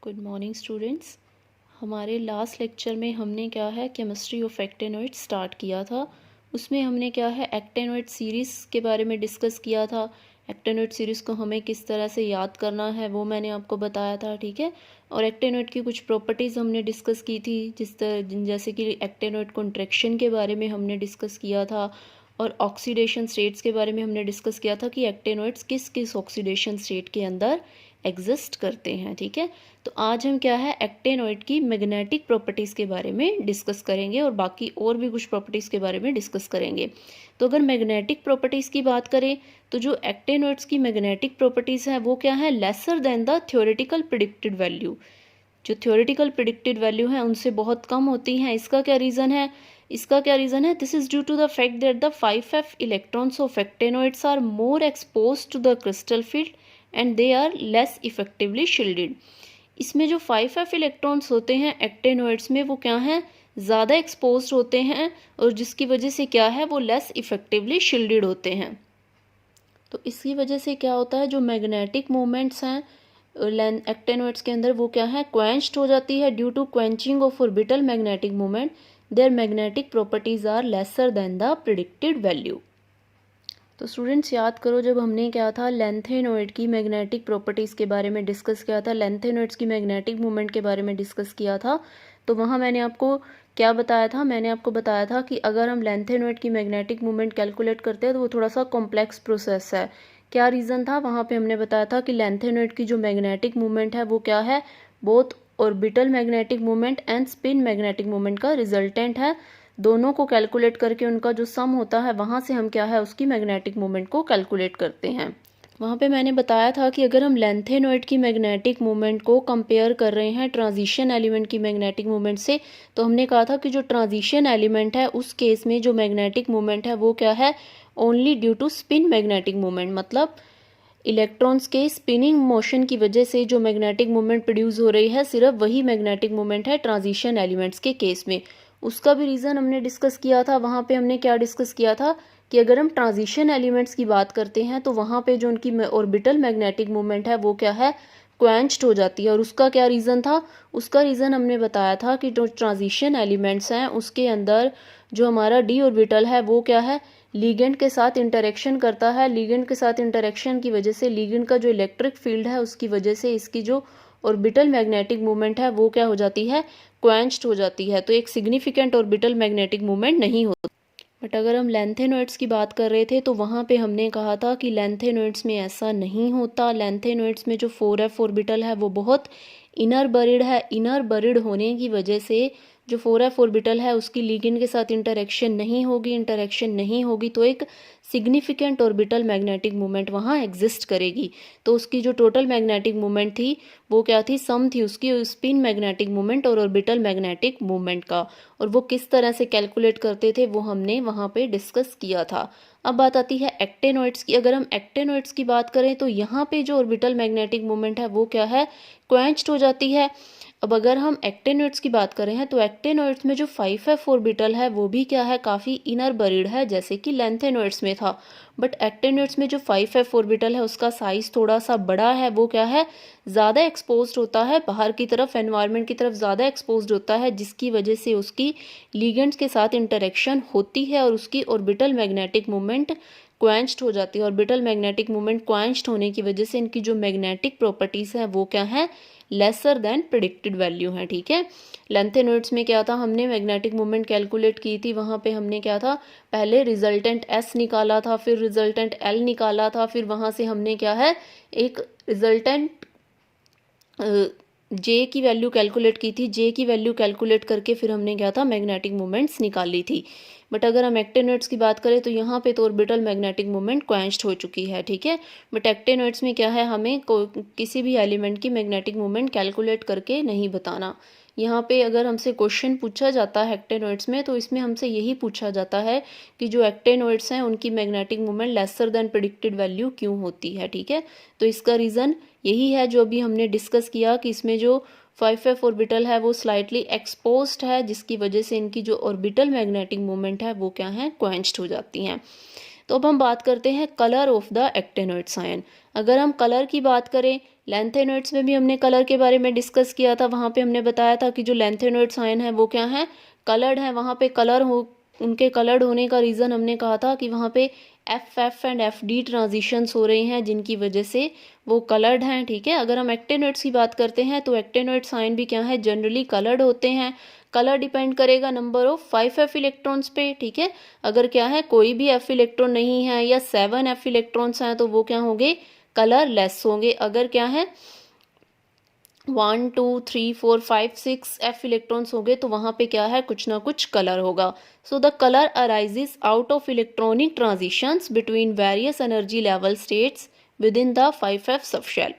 Good morning students. हमारे last lecture में हमने क्या है केमिस्ट्री ऑफ एक्टेनोइड स्टार्ट किया था। उसमें हमने क्या है एक्टेनोइड सीरीज़ के बारे में डिस्कस किया था। एक्टेनोइड सीरीज़ को हमें किस तरह से याद करना है वो मैंने आपको बताया था, ठीक है। और एक्टेनोइड की कुछ प्रॉपर्टीज़ हमने डिस्कस की थी, जैसे कि एक्टेनोइड कॉन्ट्रैक्शन के बारे में हमने डिस्कस किया था और ऑक्सीडेशन स्टेट्स के बारे में हमने डिस्कस किया था कि एक्टेनोइड्स किस किस ऑक्सीडेशन स्टेट के अंदर एग्जिस्ट करते हैं, ठीक है। तो आज हम क्या है एक्टेनोइड की मैग्नेटिक प्रॉपर्टीज़ के बारे में डिस्कस करेंगे और बाकी और भी कुछ प्रॉपर्टीज़ के बारे में डिस्कस करेंगे। तो अगर मैग्नेटिक प्रॉपर्टीज़ की बात करें तो जो एक्टेनोइड्स की मैग्नेटिक प्रॉपर्टीज़ है वो क्या है, laser than the theoretical predicted value. जो थ्योरेटिकल प्रिडिक्टेड वैल्यू है उनसे बहुत कम होती हैं। इसका क्या रीज़न है? This is due to the fact that the 5f electrons of actinoids are more expose to the crystal field and they are less effectively shielded. इसमें जो 5f इलेक्ट्रॉन्स होते हैं एक्टेनोइड्स में वो क्या हैं, ज़्यादा एक्सपोज होते हैं और जिसकी वजह से क्या है वो लेस इफेक्टिवली शील्डेड होते हैं। तो इसकी वजह से क्या होता है, जो मैग्नेटिक मूवमेंट्स हैं एक्टेनोइड्स के अंदर वो क्या है क्वेंच्ड हो जाती है। Due to quenching of orbital magnetic movement their magnetic properties are lesser than the predicted value. तो स्टूडेंट्स याद करो, जब हमने क्या था लेंथेनोइड की मैग्नेटिक प्रॉपर्टीज़ के बारे में डिस्कस किया था, लेंथेनोइड्स की मैग्नेटिक मूवमेंट के बारे में डिस्कस किया था, तो वहाँ मैंने आपको क्या बताया था, मैंने आपको बताया था कि अगर हम लेंथेनोइड की मैग्नेटिक मूवमेंट कैलकुलेट करते हैं तो वो थोड़ा सा कॉम्प्लेक्स प्रोसेस है। क्या रीज़न था? वहाँ पे हमने बताया था कि लेंथेनोइड की जो मैग्नेटिक मूवमेंट है वो क्या है, both orbital magnetic movement and spin magnetic movement का रिजल्टेंट है। दोनों को कैलकुलेट करके उनका जो सम होता है वहाँ से हम क्या है उसकी मैग्नेटिक मूवमेंट को कैलकुलेट करते हैं। वहाँ पे मैंने बताया था कि अगर हम लेंथेनोइड की मैग्नेटिक मूवमेंट को कंपेयर कर रहे हैं ट्रांजिशन एलिमेंट की मैग्नेटिक मूवमेंट से, तो हमने कहा था कि जो ट्रांजिशन एलिमेंट है उस केस में जो मैग्नेटिक मूवमेंट है वो क्या है, only due to spin magnetic movement, मतलब इलेक्ट्रॉन्स के स्पिनिंग मोशन की वजह से जो मैग्नेटिक मूवमेंट प्रोड्यूस हो रही है सिर्फ वही मैग्नेटिक मूवमेंट है ट्रांजिशन एलिमेंट्स के केस में। उसका भी रीज़न हमने डिस्कस किया था। वहाँ पे हमने क्या डिस्कस किया था कि अगर हम ट्रांजिशन एलिमेंट्स की बात करते हैं तो वहाँ पे जो उनकी ऑर्बिटल मैग्नेटिक मूवमेंट है वो क्या है, क्वेंच्ड हो जाती है। और उसका क्या रीज़न था? उसका रीज़न हमने बताया था कि जो ट्रांजिशन एलिमेंट्स हैं उसके अंदर जो हमारा डी ऑर्बिटल है वो क्या है, लिगेंड के साथ इंटरेक्शन करता है। लिगेंड के साथ इंटरेक्शन की वजह से लिगेंड का जो इलेक्ट्रिक फील्ड है उसकी वजह से इसकी जो ऑर्बिटल मैग्नेटिक मूवमेंट है वो क्या हो जाती है, क्वेंच्ड हो जाती है। तो एक सिग्निफिकेंट ऑर्बिटल मैग्नेटिक मूवमेंट नहीं होती। बट अगर हम लेंथेनोइड्स की बात कर रहे थे तो वहाँ पे हमने कहा था कि लेंथेनोइड्स में ऐसा नहीं होता। लेंथेनोइड्स में जो 4f ऑर्बिटल है वो बहुत इनर बरिड है। इनर बरिड होने की वजह से जो 4f ऑर्बिटल है उसकी लिगेंड के साथ इंटरेक्शन नहीं होगी तो एक सिग्निफिकेंट ऑर्बिटल मैग्नेटिक मूवमेंट वहाँ एग्जिस्ट करेगी। तो उसकी जो टोटल मैग्नेटिक मूवमेंट थी वो क्या थी, सम थी उसकी स्पिन मैग्नेटिक मूवमेंट और ऑर्बिटल मैग्नेटिक मूवमेंट का। और वो किस तरह से कैलकुलेट करते थे वो हमने वहाँ पे डिस्कस किया था। अब बात आती है एक्टेनोइड्स की। अगर हम एक्टेनोइड्स की बात करें तो यहाँ पे जो ऑर्बिटल मैग्नेटिक मूवमेंट है वो क्या है, क्वेंच्ड हो जाती है। अब अगर हम एक्टेनोइड्स की बात करें हैं तो एक्टेनोइड्स में जो 5f ऑर्बिटल है वो भी क्या है, काफ़ी इनर बरीड है जैसे कि लेंथेनोइड्स में था। बट एक्टेनोइड्स में जो 5f ऑर्बिटल है उसका साइज थोड़ा सा बड़ा है, वो क्या है, ज़्यादा एक्सपोज्ड होता है बाहर की तरफ, एनवायरनमेंट की तरफ ज़्यादा एक्सपोज्ड होता है, जिसकी वजह से उसकी लिगेंड्स के साथ इंटरेक्शन होती है और उसकी ऑर्बिटल मैग्नेटिक मूवमेंट क्वेंच्ड हो जाती है। ऑर्बिटल मैग्नेटिक मूवमेंट क्वेंच्ड होने की वजह से इनकी जो मैग्नेटिक प्रॉपर्टीज़ हैं वो क्या है, लेसर देन प्रिडिक्टेड वैल्यू है, ठीक है। लेंथेनोइड्स में क्या था, हमने मैग्नेटिक मूवमेंट कैलकुलेट की थी। वहाँ पे हमने क्या था, पहले रिजल्टेंट S निकाला था, फिर रिजल्टेंट L निकाला था, फिर वहाँ से हमने क्या है एक रिजल्टेंट J की वैल्यू कैलकुलेट की थी। J की वैल्यू कैलकुलेट करके फिर हमने क्या था मैग्नेटिक मूवमेंट्स निकाली थी। बट अगर हम एक्टेनोइड्स की बात करें तो यहाँ पे तो ऑर्बिटल मैग्नेटिक मूवमेंट क्वेंच्ड हो चुकी है, ठीक है। बट एक्टेनोइड्स में क्या है, हमें किसी भी एलिमेंट की मैग्नेटिक मूवमेंट कैलकुलेट करके नहीं बताना। यहाँ पे अगर हमसे क्वेश्चन पूछा जाता है एक्टेनोइड्स में तो इसमें हमसे यही पूछा जाता है कि जो एक्टेनोइड्स हैं उनकी magnetic movement lesser than predicted value क्यों होती है, ठीक है। तो इसका रीज़न यही है जो अभी हमने डिस्कस किया कि इसमें जो 5f ऑर्बिटल है वो स्लाइटली एक्सपोज्ड है, जिसकी वजह से इनकी जो ऑर्बिटल मैग्नेटिक मूवमेंट है वो क्या है, क्वेंच्ड हो जाती हैं। तो अब हम बात करते हैं कलर ऑफ द एक्टेनोइड्स आयन। अगर हम कलर की बात करें लेंथेनॉइड्स में भी हमने कलर के बारे में डिस्कस किया था। वहाँ पे हमने बताया था कि जो लेंथेनॉइड्स आयन है वो क्या है, कलर्ड है। वहाँ पे कलर हो, उनके कलर्ड होने का रीज़न हमने कहा था कि वहाँ पे FF एंड FD ट्रांजिशंस हो रही हैं जिनकी वजह से वो कलर्ड हैं, ठीक है। अगर हम एक्टेनॉइड्स की बात करते हैं तो एक्टेनॉइड्स आयन भी क्या है, जनरली कलर्ड होते हैं। कलर डिपेंड करेगा नंबर ऑफ 5F इलेक्ट्रॉन्स पे, ठीक है। अगर क्या है कोई भी F इलेक्ट्रॉन नहीं है या 7F इलेक्ट्रॉन्स हैं तो वो क्या होंगे, कलरलेस होंगे। अगर क्या है 1 2 3 4 5 6 F इलेक्ट्रॉन्स होंगे तो वहाँ पे क्या है, कुछ ना कुछ कलर होगा। So the colour arises out of electronic transitions between various energy level states with in the 5F subshell.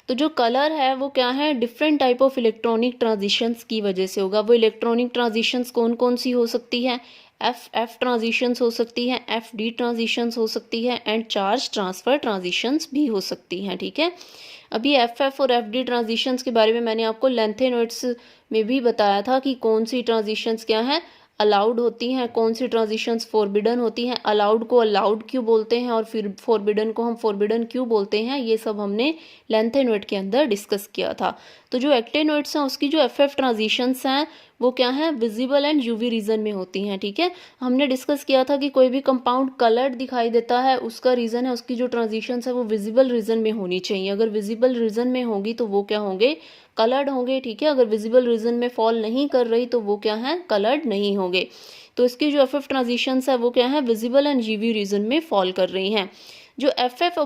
तो जो कलर है वो क्या है, different type of electronic transitions की वजह से होगा। वो इलेक्ट्रॉनिक ट्रांजिशंस कौन कौन सी हो सकती है, FF ट्रांजिशंस हो सकती हैं, FD ट्रांजिशंस हो सकती है एंड चार्ज ट्रांसफ़र ट्रांजिशंस भी हो सकती हैं, ठीक है। अभी FF और FD ट्रांजिशंस के बारे में मैंने आपको लेंथेनॉइड्स में भी बताया था कि कौन सी ट्रांजिशंस क्या हैं, अलाउड होती हैं, कौन सी ट्रांजिशंस फॉरबिडन होती हैं। अलाउड को अलाउड क्यों बोलते हैं और फिर फॉरबिडन को हम फॉरबिडन क्यों बोलते हैं, ये सब हमने लेंथेनॉइड के अंदर डिस्कस किया था। तो जो एक्टेनॉइड्स हैं उसकी जो FF ट्रांजिशंस हैं वो क्या है, विजिबल एंड यूवी रीजन में होती हैं, ठीक है। हमने डिस्कस किया था कि कोई भी कंपाउंड कलर्ड दिखाई देता है, उसका रीज़न है उसकी जो ट्रांजिशंस है वो विजिबल रीजन में होनी चाहिए। अगर विजिबल रीजन में होगी तो वो क्या होंगे, कलर्ड होंगे, ठीक है। अगर विजिबल रीजन में फॉल नहीं कर रही तो वो क्या है, कलर्ड नहीं होंगे। तो इसकी जो FF ट्रांजिशंस है वो क्या है, विजिबल एंड यूवी रीजन में फॉल कर रही हैं। जो FF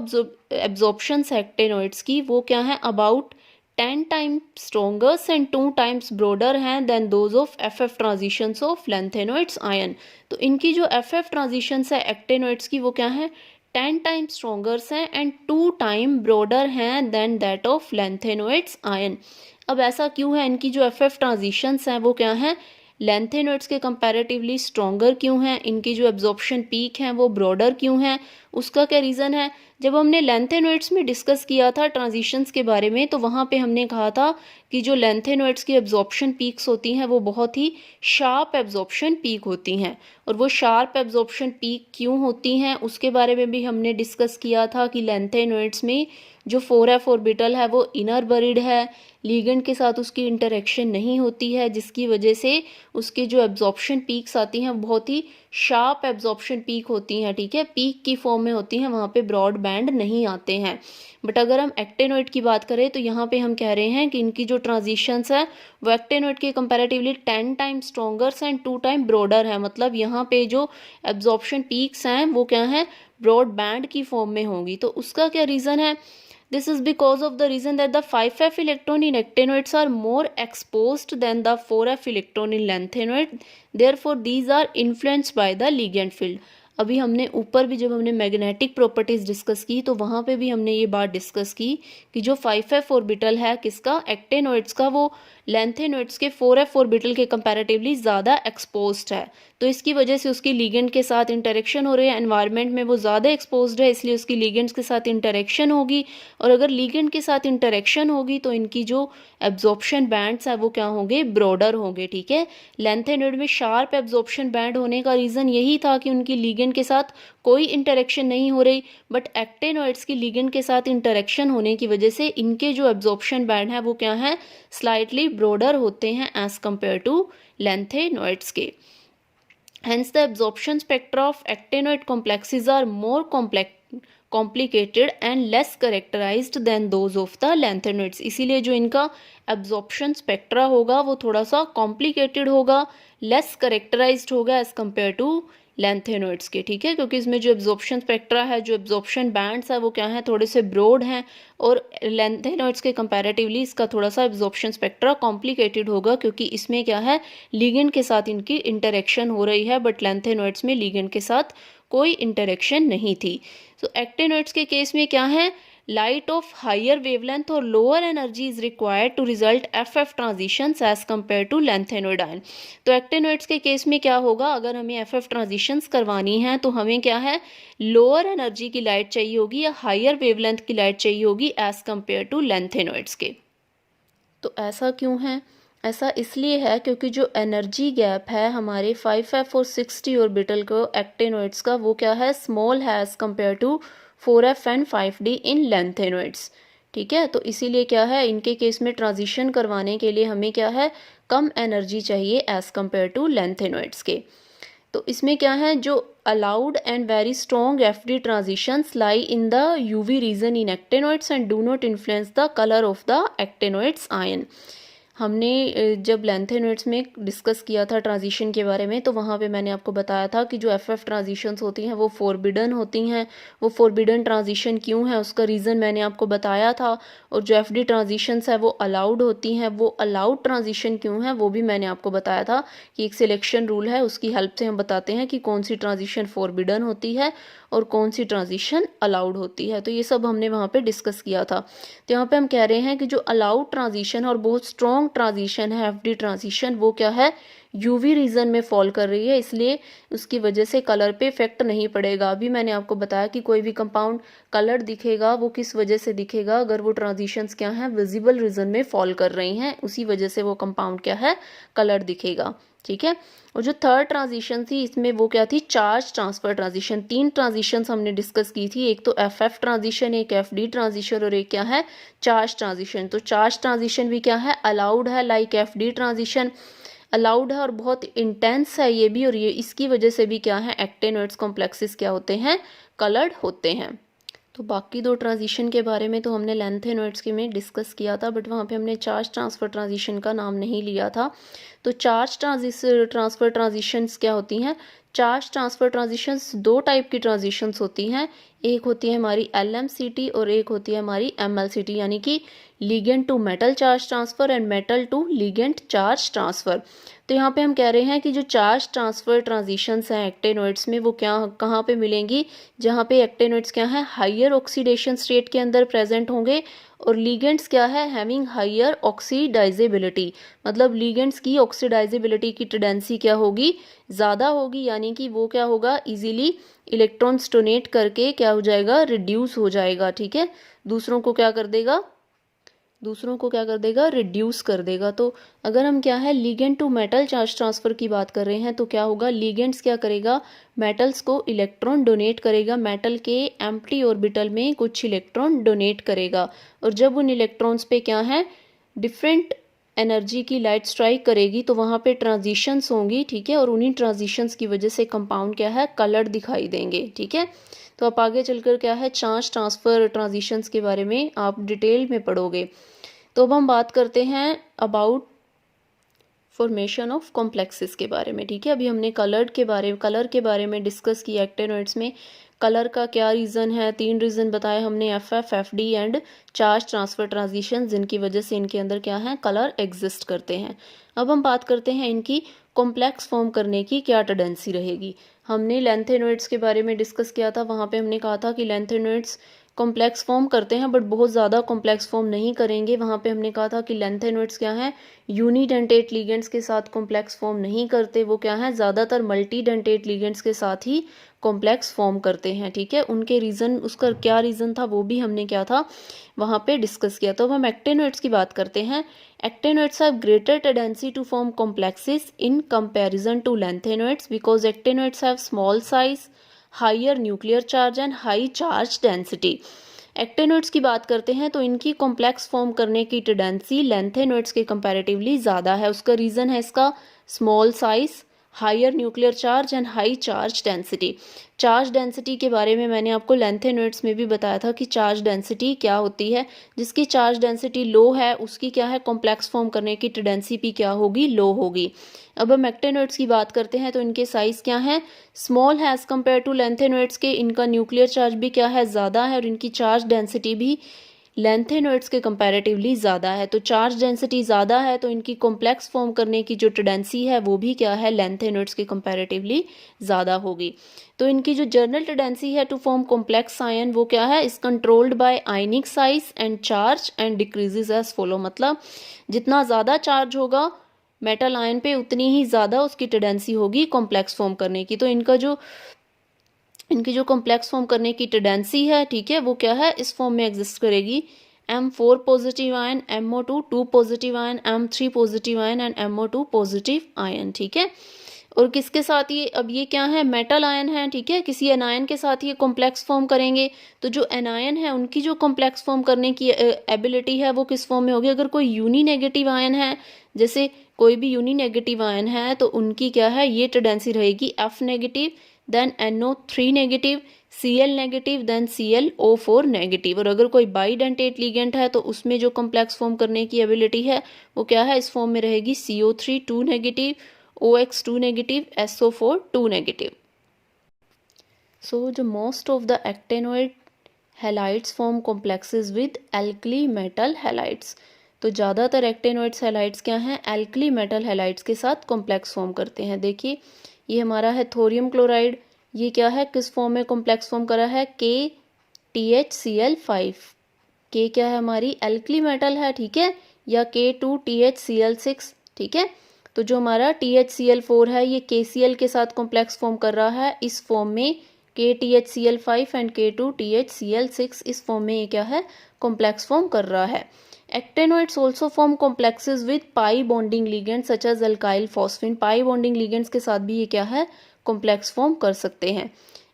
एब्जॉर्प्शंस एक्टेनॉइड्स की वो क्या है, about 10 times stronger and 2 times broader हैं than those of FF transitions of lanthanoids ion। तो इनकी जो FF transitions है एक्टेनॉइड्स की वो क्या है, 10 times stronger हैं and 2 times broader हैं than that of lanthanoids ion। अब ऐसा क्यों है, इनकी जो FF transitions हैं वो क्या है, लेंथेनॉइड्स के कंपैरेटिवली स्ट्रॉन्गर क्यों हैं, इनकी जो एब्जॉर्प्शन पीक हैं वो ब्रॉडर क्यों हैं, उसका क्या रीज़न है। जब हमने लेंथेनॉइड्स में डिस्कस किया था ट्रांजिशंस के बारे में तो वहाँ पे हमने कहा था कि जो लेंथेनॉइड्स की एब्जॉर्प्शन पीक्स होती हैं वो बहुत ही शार्प एब्जॉर्प्शन पीक होती हैं। और वो शार्प एब्जॉर्प्शन पीक क्यों होती हैं उसके बारे में भी हमने डिस्कस किया था कि लेंथेनॉइड्स में जो 4F ऑर्बिटल है वो इनर बरीड है, लिगेंड के साथ उसकी इंटरेक्शन नहीं होती है, जिसकी वजह से उसके जो एब्जॉर्प्शन पीक्स आती हैं बहुत ही शार्प एब्जॉर्प्शन पीक होती हैं, ठीक है। पीक की फॉर्म में होती हैं, वहाँ पे ब्रॉड बैंड नहीं आते हैं। बट अगर हम एक्टेनॉइड की बात करें तो यहाँ पे हम कह रहे हैं कि इनकी जो ट्रांजिशंस है वो एक्टेनॉइड के comparatively 10 times stronger and 2 time broader है। मतलब यहाँ पे जो एब्जॉर्प्शन पीक्स हैं वो क्या है, ब्रॉड बैंड की फॉर्म में होंगी। तो उसका क्या रीज़न है, this is because of the reason that the 5F electron in actinoids are more exposed than the 4F electron in lanthanoid, therefore these are influenced by the ligand field। अभी हमने ऊपर भी जब हमने मैग्नेटिक प्रॉपर्टीज डिस्कस की तो वहाँ पे भी हमने ये बात डिस्कस की कि जो 5F ऑर्बिटल है किसका, एक्टेनॉइड्स का, वो लेंथेनॉइड्स के 4F ऑर्बिटल के कंपैरेटिवली ज़्यादा एक्सपोज्ड है। तो इसकी वजह से उसकी लिगेंड के साथ इंटरेक्शन हो रही है, एनवायरनमेंट में वो ज़्यादा एक्सपोज्ड है इसलिए उसकी लिगेंड्स के साथ इंटरेक्शन होगी। और अगर लिगेंड के साथ इंटरेक्शन होगी तो इनकी जो एब्जॉर्प्शन बैंड्स है वो क्या होंगे, ब्रॉडर होंगे, ठीक है। लेंथेनॉइड में शार्प एब्जॉर्प्शन बैंड होने का रीज़न यही था कि उनकी लिगेंड के साथ कोई इंटरेक्शन नहीं हो रही। बट एक्टेनॉइड्स की लिगेंड के साथ इंटरेक्शन होने की वजह से इनके जो एब्जॉर्प्शन बैंड है वो क्या है, स्लाइटली ब्रॉडर होते हैं एज कंपेयर टू लेंथेनॉइड्स के। Hence, the absorption spectra of actinoid complexes are more complicated and less characterized than those of the lanthanoids। इसीलिए जो इनका absorption spectra होगा वो थोड़ा सा complicated होगा, less characterized होगा as compared to लेंथेनॉइड्स के, ठीक है। क्योंकि इसमें जो एब्जॉर्प्शन स्पेक्ट्रा है, जो एब्जॉर्प्शन बैंड्स है वो क्या है, थोड़े से ब्रॉड हैं। और लेंथेनॉइड्स के कंपैरेटिवली इसका थोड़ा सा एब्जॉर्प्शन स्पेक्ट्रा कॉम्प्लिकेटेड होगा क्योंकि इसमें क्या है, लिगेंड के साथ इनकी इंटरेक्शन हो रही है। बट लेंथेनॉइड्स में लिगेंड के साथ कोई इंटरेक्शन नहीं थी। तो एक्टेनॉइड्स के केस में क्या है, लाइट ऑफ हायर वेवलेंथ और lower energy is required to result FF transitions as compare to lanthanoid ion. तो एक्टेनॉइड्स के केस में क्या होगा, अगर हमें FF ट्रांजिशंस करवानी है तो हमें क्या है, लोअर एनर्जी की लाइट चाहिए होगी या हायर वेवलेंथ की लाइट चाहिए होगी एज कंपेयर टू लेंथेनॉइड्स के। तो ऐसा क्यों है, ऐसा इसलिए है क्योंकि जो एनर्जी गैप है हमारे 5F और 6D ऑर्बिटल को एक्टेनॉइड्स का वो क्या है, स्मॉल है as compare to 4F and 5D in lanthanoids, ठीक है। तो इसीलिए क्या है, इनके केस में ट्रांजिशन करवाने के लिए हमें क्या है, कम एनर्जी चाहिए एज़ कम्पेयर टू लैंथेनॉइड्स के। तो इसमें क्या है, जो allowed and very strong f d transitions lie in the UV region in actinoids and do not influence the colour of the actinoids ion. हमने जब लैंथेनॉइड्स में डिस्कस किया था ट्रांजिशन के बारे में, तो वहाँ पे मैंने आपको बताया था कि जो एफ ट्रांजिशंस होती हैं वो फॉरबिडन होती हैं। वो फॉरबिडन ट्रांजिशन क्यों है, उसका रीज़न मैंने आपको बताया था। और जो एफडी ट्रांजिशंस है वो अलाउड होती हैं। वो अलाउड ट्रांजिशन क्यों है वो भी मैंने आपको बताया था कि एक सिलेक्शन रूल है, उसकी हेल्प से हम बताते हैं कि कौन सी ट्रांजिशन फॉरबिडन होती है और कौन सी ट्रांजिशन अलाउड होती है। तो ये सब हमने वहाँ पे डिस्कस किया था। तो यहाँ पे हम कह रहे हैं कि जो अलाउड ट्रांजिशन और बहुत स्ट्रॉन्ग ट्रांजिशन है एफडी ट्रांजिशन, वो क्या है, यूवी रीजन में फॉल कर रही है, इसलिए उसकी वजह से कलर पे इफेक्ट नहीं पड़ेगा। अभी मैंने आपको बताया कि कोई भी कंपाउंड कलर दिखेगा वो किस वजह से दिखेगा, अगर वो ट्रांजिशंस क्या हैं, विजिबल रीजन में फॉल कर रही हैं, उसी वजह से वो कंपाउंड क्या है, कलर दिखेगा। ठीक है। और जो थर्ड ट्रांजिशन थी इसमें वो क्या थी, चार्ज ट्रांसफर ट्रांजिशन। 3 ट्रांजिशंस हमने डिस्कस की थी, एक तो एफ ट्रांजिशन, एक एफडी ट्रांजिशन और एक क्या है, चार्ज ट्रांजिशन। तो चार्ज ट्रांजिशन भी क्या है, अलाउड है, लाइक एफडी ट्रांजिशन अलाउड है और बहुत इंटेंस है ये भी, और ये इसकी वजह से भी क्या है, एक्टेनॉइड्स कॉम्प्लेक्सेस क्या होते हैं, कलर्ड होते हैं। तो बाकी 2 ट्रांजिशन के बारे में तो हमने लैंथेनॉइड्स के में डिस्कस किया था, बट वहाँ पे हमने चार्ज ट्रांसफ़र ट्रांजिशन का नाम नहीं लिया था। तो चार्ज ट्रांसफ़र ट्रांजिशंस क्या होती हैं, चार्ज ट्रांसफ़र ट्रांजिशंस 2 टाइप की ट्रांजिशंस होती हैं। एक होती है हमारी LMCT और एक होती है हमारी MLCT, यानी कि ligand to metal charge transfer and metal to ligand charge transfer. तो यहाँ पे हम कह रहे हैं कि जो चार्ज ट्रांसफ़र ट्रांजिशंस हैं एक्टेनॉइड्स में, वो क्या कहाँ पे मिलेंगी, जहाँ पे एक्टेनॉइड्स क्या है, हाइयर ऑक्सीडेशन स्टेट के अंदर प्रेजेंट होंगे, और लीगेंड्स क्या है, हैविंग हाइयर ऑक्सीडाइजेबिलिटी, मतलब लीगेंड्स की ऑक्सीडाइजेबिलिटी की टेंडेंसी क्या होगी, ज़्यादा होगी, यानी कि वो क्या होगा, इजीली इलेक्ट्रॉन्स डोनेट करके क्या हो जाएगा, रिड्यूस हो जाएगा। ठीक है, दूसरों को क्या कर देगा, रिड्यूस कर देगा। तो अगर हम क्या है, ligand to metal charge transfer की बात कर रहे हैं, तो क्या होगा, लिगेंड्स क्या करेगा, मेटल्स को इलेक्ट्रॉन डोनेट करेगा, मेटल के एम्प्टी ऑर्बिटल में कुछ इलेक्ट्रॉन डोनेट करेगा, और जब उन इलेक्ट्रॉन्स पे क्या है, डिफरेंट एनर्जी की लाइट स्ट्राइक करेगी, तो वहाँ पे ट्रांजिशंस होंगी। ठीक है, और उन्हीं ट्रांजिशंस की वजह से कंपाउंड क्या है, कलर दिखाई देंगे। ठीक है, तो आप आगे चलकर क्या है, चार्ज ट्रांसफ़र ट्रांजिशंस के बारे में आप डिटेल में पढ़ोगे। तो अब हम बात करते हैं अबाउट फॉर्मेशन ऑफ कॉम्प्लेक्सेस के बारे में। ठीक है, अभी हमने कलर के बारे में डिस्कस किया। एक्टेनॉइड्स में कलर का क्या रीज़न है, 3 रीज़न बताए हमने, FD and charge transfer transition, जिनकी वजह से इनके अंदर क्या है, कलर एग्जिस्ट करते हैं। अब हम बात करते हैं इनकी कॉम्प्लेक्स फॉर्म करने की क्या टेंडेंसी रहेगी। हमने लैंथेनॉइड्स के बारे में डिस्कस किया था, वहाँ पे हमने कहा था कि लैंथेनॉइड्स कॉम्प्लेक्स फॉर्म करते हैं, बट बहुत ज़्यादा कॉम्प्लेक्स फॉर्म नहीं करेंगे। वहाँ पे हमने कहा था कि लैंथेनॉइड्स क्या हैं, यूनिडेंटेट लिगेंड्स के साथ कॉम्प्लेक्स फॉर्म नहीं करते, वो क्या है, ज़्यादातर मल्टीडेंटेट लिगेंड्स के साथ ही कॉम्प्लेक्स फॉर्म करते हैं। ठीक है, उनके रीज़न, उसका क्या रीज़न था वो भी हमने क्या था, वहाँ पे डिस्कस किया। तो अब हम एक्टेनॉइड्स की बात करते हैं। Actinoids have greater tendency to form complexes in comparison to lanthanoids because actinoids have small size, higher nuclear charge and high charge density. Actinoids की बात करते हैं तो इनकी कॉम्प्लेक्स फॉर्म करने की टेंडेंसी लैंथेनॉइड्स के कंपैरेटिवली ज़्यादा है। उसका रीज़न है इसका small size, higher nuclear charge and high charge density. Charge density के बारे में मैंने आपको लैंथेनॉइड्स में भी बताया था कि चार्ज डेंसिटी क्या होती है। जिसकी चार्ज डेंसिटी लो है उसकी क्या है, कॉम्प्लेक्स फॉर्म करने की टेंडेंसी भी क्या होगी, लो होगी। अब हम एक्टेनॉइड्स की बात करते हैं तो इनके साइज क्या है, स्मॉल है एज कम्पेयर टू लैंथेनॉइड्स के। इनका न्यूक्लियर चार्ज भी क्या है, ज़्यादा है, और इनकी चार्ज डेंसिटी भी लैंथेनॉइड्स के कंपैरेटिवली ज़्यादा है। तो चार्ज डेंसिटी ज़्यादा है तो इनकी कॉम्प्लेक्स फॉर्म करने की जो टेंडेंसी है वो भी क्या है, लैंथेनॉइड्स के कंपैरेटिवली ज़्यादा होगी। तो इनकी जो जनरल टेंडेंसी है टू फॉर्म कॉम्प्लेक्स आयन वो क्या है, is controlled by ionic size and charge and decreases as follow. मतलब जितना ज़्यादा चार्ज होगा मेटल आयन पे उतनी ही ज़्यादा उसकी टेंडेंसी होगी कॉम्प्लेक्स फॉर्म करने की। तो इनकी जो कॉम्प्लेक्स फॉर्म करने की टेंडेंसी है, ठीक है, वो क्या है, इस फॉर्म में एग्जिस्ट करेगी। M4 positive ion, MO2 2 positive ion, M3 positive ion and MO2 positive ion. ठीक है, और किसके साथ ये, अब ये क्या है, मेटल आयन है, ठीक है, किसी एनायन के साथ ये कॉम्प्लेक्स फॉर्म करेंगे। तो जो एनायन है उनकी जो कॉम्प्लेक्स फॉर्म करने की एबिलिटी है वो किस फॉर्म में होगी, अगर कोई यूनी नेगेटिव आयन है, जैसे कोई भी यूनी नेगेटिव आयन है तो उनकी क्या है, ये टेंडेंसी रहेगी F negative, then NO3 negative, Cl negative, then ClO4 negative. और अगर कोई बाइडेंटेट लिगेंड है तो उसमें जो कॉम्प्लेक्स फॉर्म करने की एबिलिटी है वो क्या है, इस फॉर्म में रहेगी CO3 2 negative, OX 2 negative, SO4 2 negative. So the most of the actinoid halides form complexes with alkali metal halides. तो ज़्यादातर एक्टेनोइड्स हैलाइड्स क्या हैं, एल्कली मेटल हैलाइड्स के साथ कॉम्प्लेक्स फॉर्म करते हैं। देखिए ये हमारा है थोरियम क्लोराइड, ये क्या है, किस फॉर्म में कॉम्प्लेक्स फॉर्म करा है, KTHCl5। के क्या है, हमारी एल्कली मेटल है, ठीक है, या K2THCl6, ठीक है। तो जो हमारा THCl4 है ये KCl के साथ कॉम्प्लेक्स फॉर्म कर रहा है, इस फॉर्म में KTHCl5 एंड K2THCl6, इस फॉर्म में ये क्या है, कॉम्प्लेक्स फॉर्म कर रहा है। Actinoids also form complexes with pi bonding ligands such as alkyl phosphine. Pi bonding ligands के साथ भी ये क्या है, कॉम्प्लेक्स फॉर्म कर सकते हैं।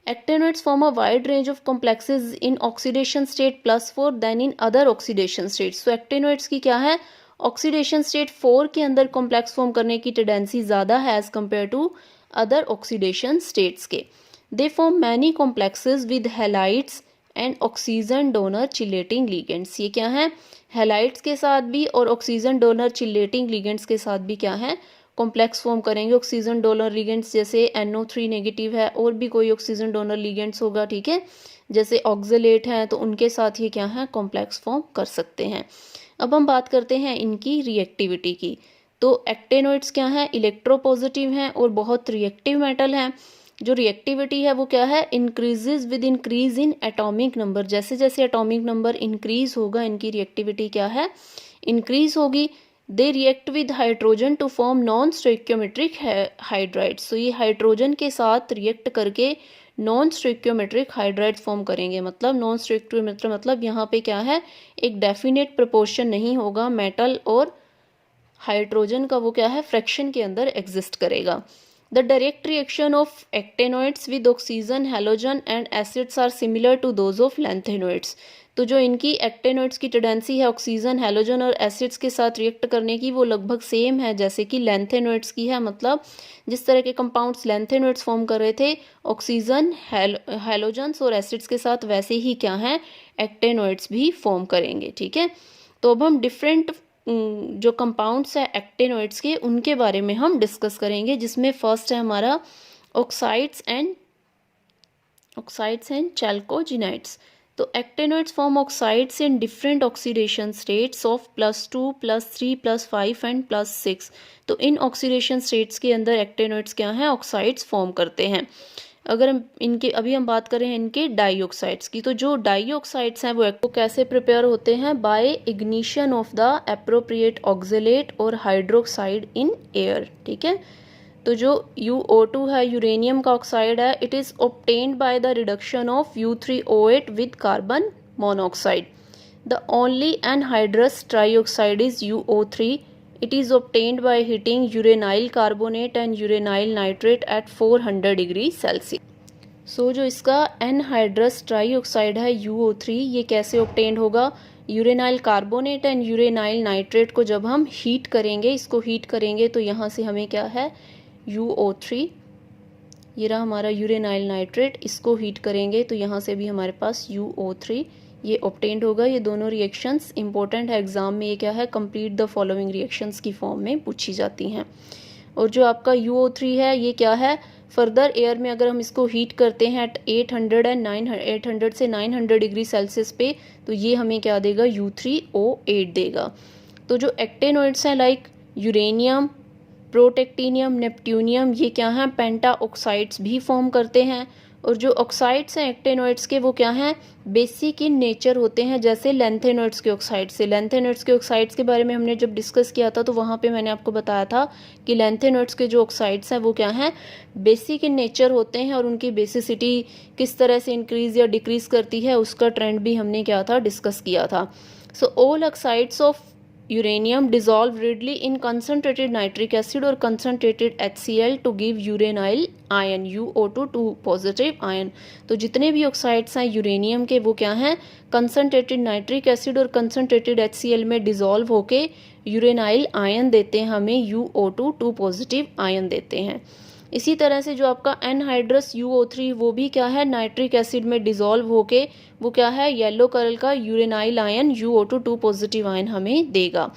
Actinoids form a wide range of complexes in oxidation state +4 than in other oxidation states. So actinoids की क्या है, ऑक्सीडेशन स्टेट 4 के अंदर कॉम्प्लेक्स फॉर्म करने की टेंडेंसी ज़्यादा है as compare to other oxidation states के। They form many complexes with halides and oxygen donor chelating ligands. ये क्या है, हैलाइड्स के साथ भी और ऑक्सीजन डोनर चिलेटिंग लिगेंड्स के साथ भी क्या है, कॉम्प्लेक्स फॉर्म करेंगे। ऑक्सीजन डोनर लिगेंड्स जैसे NO3 नेगेटिव है, और भी कोई ऑक्सीजन डोनर लिगेंड्स होगा, ठीक है, जैसे ऑक्जेलेट हैं, तो उनके साथ ये क्या है, कॉम्प्लेक्स फॉर्म कर सकते हैं। अब हम बात करते हैं इनकी रिएक्टिविटी की। तो एक्टेनोइड्स क्या हैं, इलेक्ट्रोपॉजिटिव हैं और बहुत रिएक्टिव मेटल हैं। जो रिएक्टिविटी है वो क्या है, increases with increase in atomic number. जैसे जैसे एटॉमिक नंबर इंक्रीज होगा इनकी रिएक्टिविटी क्या है, इंक्रीज होगी। They react with hydrogen to form non stoichiometric hydrides. तो ये हाइड्रोजन के साथ रिएक्ट करके नॉन स्टोइकियोमेट्रिक हाइड्राइड्स फॉर्म करेंगे। मतलब नॉन स्टोइकियोमेट्रिक मतलब यहाँ पे क्या है, एक डेफिनेट प्रोपोर्शन नहीं होगा, मेटल और हाइड्रोजन का वो क्या है, फ्रैक्शन के अंदर एग्जिस्ट करेगा। The direct reaction of actinoids with oxygen, halogen and acids are similar to those of lanthanoids. तो जो इनकी एक्टेनोइड्स की टेंडेंसी है ऑक्सीजन, हैलोजन और एसिड्स के साथ रिएक्ट करने की, वो लगभग सेम है जैसे कि लैंथेनोइड्स की है। मतलब जिस तरह के कंपाउंड्स लैंथेनोइड्स फॉर्म कर रहे थे ऑक्सीजन, हैलोजन्स और एसिड्स के साथ, वैसे ही क्या है, एक्टेनोइड्स भी फॉर्म करेंगे, ठीक है। तो अब हम डिफरेंट जो कंपाउंड्स है एक्टेनोइड्स के, उनके बारे में हम डिस्कस करेंगे, जिसमें फर्स्ट है हमारा ऑक्साइड्स एंड chalcogenide। तो actinoids form oxides in different oxidation states of +2, +3, +5 and +6। तो इन ऑक्सीडेशन स्टेट्स के अंदर एक्टेनोइड्स क्या हैं, ऑक्साइड्स फॉर्म करते हैं। अगर हम इनके, अभी हम बात करें इनके डाइऑक्साइड्स की, तो जो डाइऑक्साइड्स हैं वो कैसे प्रिपेयर होते हैं, by ignition of the appropriate oxalate और हाइड्रोक्साइड इन एयर, ठीक है। तो जो UO2 है, यूरेनियम का ऑक्साइड है, it is obtained by the reduction of U3O8 with carbon monoxide. The only anhydrous trioxide is UO3। It is obtained by heating uranyl carbonate and uranyl nitrate at 400 degree Celsius. So जो इसका anhydrous trioxide है UO3, ये कैसे obtained होगा, यूरेनाइल carbonate and यूरेनाइल nitrate को जब हम heat करेंगे, इसको हीट करेंगे तो यहाँ से हमें क्या है, UO3, ये रहा हमारा यूरेनाइल नाइट्रेट, इसको हीट करेंगे तो यहाँ से भी हमारे पास UO3 ये ऑब्टेन्ड होगा। ये दोनों रिएक्शंस इंपॉर्टेंट है एग्जाम में, ये क्या है, कंप्लीट द फॉलोइंग रिएक्शंस की फॉर्म में पूछी जाती हैं। और जो आपका UO3 है ये क्या है, फर्दर एयर में अगर हम इसको हीट करते हैं एट 800 से 900 डिग्री सेल्सियस पे, तो ये हमें क्या देगा, U3O8 देगा। तो जो एक्टेनोइड्स हैं लाइक यूरेनियम, प्रोटेक्टिनियम, नेपट्यूनियम, ये क्या हैं, पेंटा ऑक्साइड्स भी फॉर्म करते हैं। और जो ऑक्साइड्स हैं एक्टेनोइड्स के, वो क्या हैं, बेसिक इन नेचर होते हैं, जैसे लैंथेनोइड्स के ऑक्साइड से। लैंथेनोइड्स के ऑक्साइड्स के बारे में हमने जब डिस्कस किया था तो वहाँ पे मैंने आपको बताया था कि लैंथेनोइड्स के जो ऑक्साइड्स हैं वो क्या हैं, बेसिक इन नेचर होते हैं, और उनकी बेसिसिटी किस तरह से इंक्रीज या डिक्रीज करती है उसका ट्रेंड भी हमने क्या था, डिस्कस किया था। So all oxides of uranium dissolve readily in concentrated nitric acid or concentrated HCl to give uranyl ion UO2 2 positive ion. तो जितने भी ऑक्साइड्स हैं यूरेनियम के वो क्या हैं, कंसनट्रेटेड नाइट्रिक एसिड और कंसनट्रेटेड HCl में डिसॉल्व होके यूरेनाइल आयन देते हैं, हमें UO2 2 पॉजिटिव आयन देते हैं। इसी तरह से जो आपका एनहाइड्रस UO3 वो भी क्या है, नाइट्रिक एसिड में डिसॉल्व होके वो क्या है, येलो कलर का यूरेनाइल आयन UO2 2 पॉजिटिव आयन हमें देगा।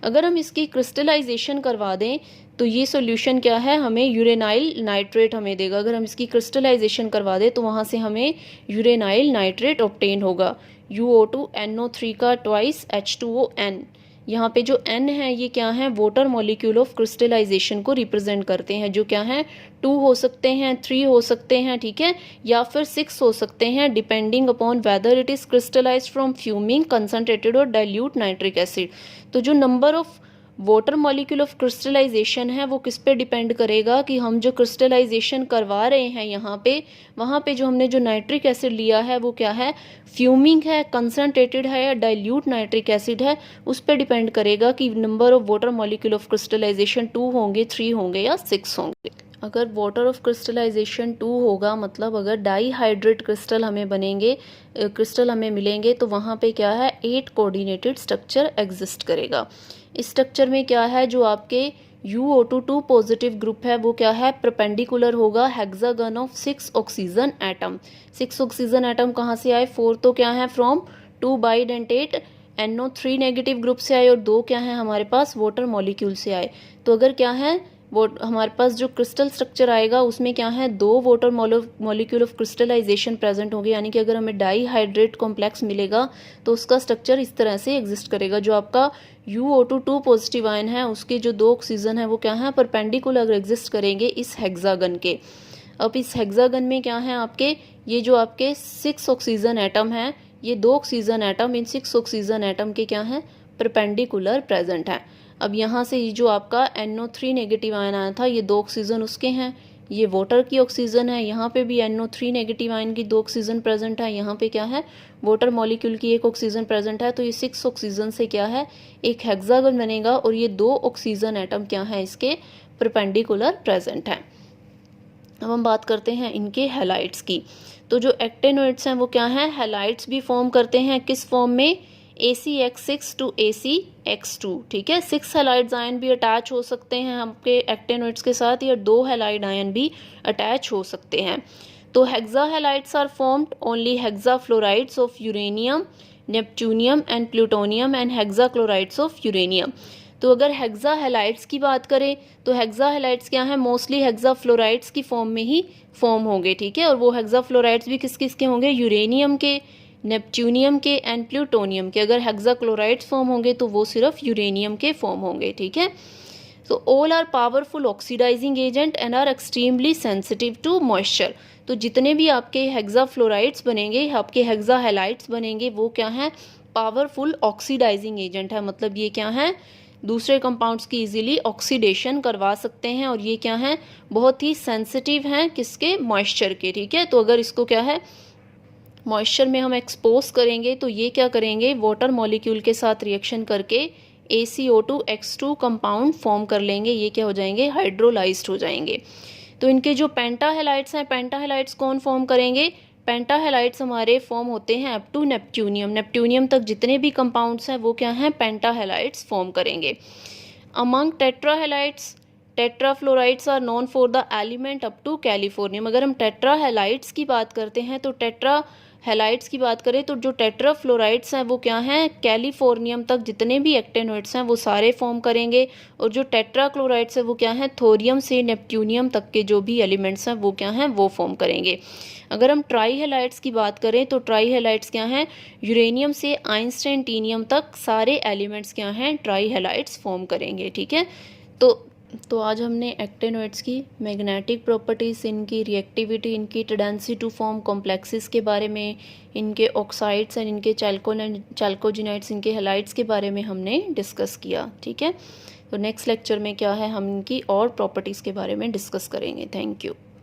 अगर हम इसकी क्रिस्टलाइजेशन करवा दें तो ये सॉल्यूशन क्या है, हमें यूरेनाइल नाइट्रेट हमें देगा। अगर हम इसकी क्रिस्टलाइजेशन करवा दें तो वहाँ से हमें यूरेनाइल नाइट्रेट ऑब्टेन होगा। UO2 NO3 का ट्वाइस H2ON। यहाँ पे जो N है ये क्या है, वाटर मॉलिक्यूल ऑफ क्रिस्टलाइजेशन को रिप्रेजेंट करते हैं, जो क्या है 2 हो सकते हैं, 3 हो सकते हैं, ठीक है, या फिर 6 हो सकते हैं, depending upon whether it is crystallized from fuming concentrated और डाइल्यूट नाइट्रिक एसिड। तो जो number of water molecule of crystallization है वो किस पे डिपेंड करेगा कि हम जो क्रिस्टलाइजेशन करवा रहे हैं यहाँ पे, वहाँ पे जो हमने जो नाइट्रिक एसिड लिया है वो क्या है, फ्यूमिंग है, कंसनट्रेटेड है या डाइल्यूट नाइट्रिक एसिड है, उस पर डिपेंड करेगा कि number of water molecule of crystallization 2 होंगे, 3 होंगे या 6 होंगे। अगर वाटर ऑफ क्रिस्टलाइजेशन 2 होगा, मतलब अगर डाईहाइड्रेट क्रिस्टल हमें बनेंगे, क्रिस्टल हमें मिलेंगे, तो वहाँ पे क्या है 8 कोऑर्डिनेटेड स्ट्रक्चर एग्जिस्ट करेगा। इस स्ट्रक्चर में क्या है, जो आपके UO2 2 पॉजिटिव ग्रुप है वो क्या है, परपेंडिकुलर होगा hexagon of 6 oxygen atom. 6 oxygen atom कहाँ से आए, 4 तो क्या है from 2 bidentate NO3 negative group से आए और 2 क्या है हमारे पास वाटर मॉलिक्यूल से आए। तो अगर क्या है वो हमारे पास जो क्रिस्टल स्ट्रक्चर आएगा उसमें क्या है 2 water molecule of crystallization present होंगे, यानी कि अगर हमें डाईहाइड्रेट कॉम्प्लेक्स मिलेगा तो उसका स्ट्रक्चर इस तरह से एग्जिस्ट करेगा। जो आपका UO2 2 पॉजिटिव आयन है उसके जो 2 ऑक्सीजन है वो क्या है, परपेंडिकुलर एग्जिस्ट करेंगे इस हेक्सागन के। अब इस हेक्सागन में क्या है आपके, ये जो आपके 6 ऑक्सीजन एटम है, ये 2 oxygen atom in 6 oxygen atom के क्या है, परपेंडिकुलर प्रेजेंट है। अब यहाँ से ये जो आपका NO3 नेगेटिव आयन आया था, ये 2 ऑक्सीजन उसके हैं, ये वाटर की ऑक्सीजन है, यहाँ पे भी NO3 नेगेटिव आयन की 2 ऑक्सीजन प्रेजेंट है, यहाँ पे क्या है वाटर मॉलिक्यूल की 1 ऑक्सीजन प्रेजेंट है। तो ये 6 ऑक्सीजन से क्या है एक हेक्सागन बनेगा और ये 2 ऑक्सीजन एटम क्या है इसके परपेंडिकुलर प्रेजेंट है। अब हम बात करते हैं इनके हैलाइड्स की। तो जो एक्टेनोइड्स हैं वो क्या हैं, हैलाइड्स भी फॉर्म करते हैं, किस फॉर्म में, ACX6 टू ACX2, ठीक है। 6 हैलाइड्स आयन भी अटैच हो सकते हैं आपके एक्टेनोइड्स के साथ, या 2 हैलाइड आयन भी अटैच हो सकते हैं। तो hexa halides are formed only hexa fluorides of uranium, neptunium and plutonium and hexa chlorides of uranium. तो अगर हेक्सा हैलाइड्स की बात करें तो हेक्सा हैलाइड्स क्या है, मोस्टली हेक्सा फ्लोराइड्स की फॉर्म में ही फॉर्म होंगे, ठीक है। और वो हेक्सा फ्लोराइड्स भी किस किस के होंगे, यूरेनियम के, नेपट्यूनियम के एंड प्लूटोनियम के। अगर हेक्सा क्लोराइड्स फॉर्म होंगे तो वो सिर्फ यूरेनियम के फॉर्म होंगे, ठीक है। तो all are powerful oxidizing agent and are extremely sensitive to moisture. तो जितने भी आपके हेक्सा फ्लोराइड्स बनेंगे, आपके हेक्सा हैलाइड्स बनेंगे, वो क्या है, पावरफुल ऑक्सीडाइजिंग एजेंट है। मतलब ये क्या है, दूसरे कंपाउंड्स की इजीली ऑक्सीडेशन करवा सकते हैं, और ये क्या है, बहुत ही सेंसिटिव हैं किसके, मॉइस्चर के, ठीक है। तो अगर इसको क्या है मॉइस्चर में हम एक्सपोज करेंगे तो ये क्या करेंगे, वाटर मॉलिक्यूल के साथ रिएक्शन करके ACO2X2 कंपाउंड फॉर्म कर लेंगे, ये क्या हो जाएंगे, हाइड्रोलाइज्ड हो जाएंगे। तो इनके जो पेंटाहेलाइड्स हैं, पेंटाहेलाइड्स कौन फॉर्म करेंगे, पेंटाहेलाइड्स हमारे फॉर्म होते हैं अप टू नेपट्यूनियम। नेपट्यूनियम तक जितने भी कंपाउंड्स हैं वो क्या हैं, पेंटाहेलाइड्स फॉर्म करेंगे। Among tetrahalides, tetrafluorides are known for the element up to californium. अगर हम टेट्राहेलाइड्स की बात करते हैं तो टेट्राहेलाइड्स की बात करें तो जो टेट्राफ्लोराइड्स हैं वो क्या हैं, कैलिफोर्नियम तक जितने भी एक्टेनोइड्स हैं वो सारे फॉर्म करेंगे। और जो टेट्राक्लोराइड्स है वो क्या हैं, थोरियम से नेपट्यूनियम तक के जो भी एलिमेंट्स हैं वो क्या हैं, वो फॉर्म करेंगे। अगर हम ट्राईहेलाइड्स की बात करें तो ट्राईहेलाइड्स क्या हैं, यूरेनियम से आइंस्टाइनियम तक सारे एलिमेंट्स क्या हैं, ट्राईहेलाइड्स फॉर्म करेंगे, ठीक है। तो आज हमने एक्टेनोइड्स की मैग्नेटिक प्रॉपर्टीज़, इनकी रिएक्टिविटी, इनकी टेंडेंसी टू फॉर्म कॉम्प्लेक्सेस के बारे में, इनके ऑक्साइड्स एंड इनके चैल्कोजिनाइड्स, इनके हैलाइड्स के बारे में हमने डिस्कस किया, ठीक है। तो नेक्स्ट लेक्चर में क्या है, हम इनकी और प्रॉपर्टीज़ के बारे में डिस्कस करेंगे। Thank you.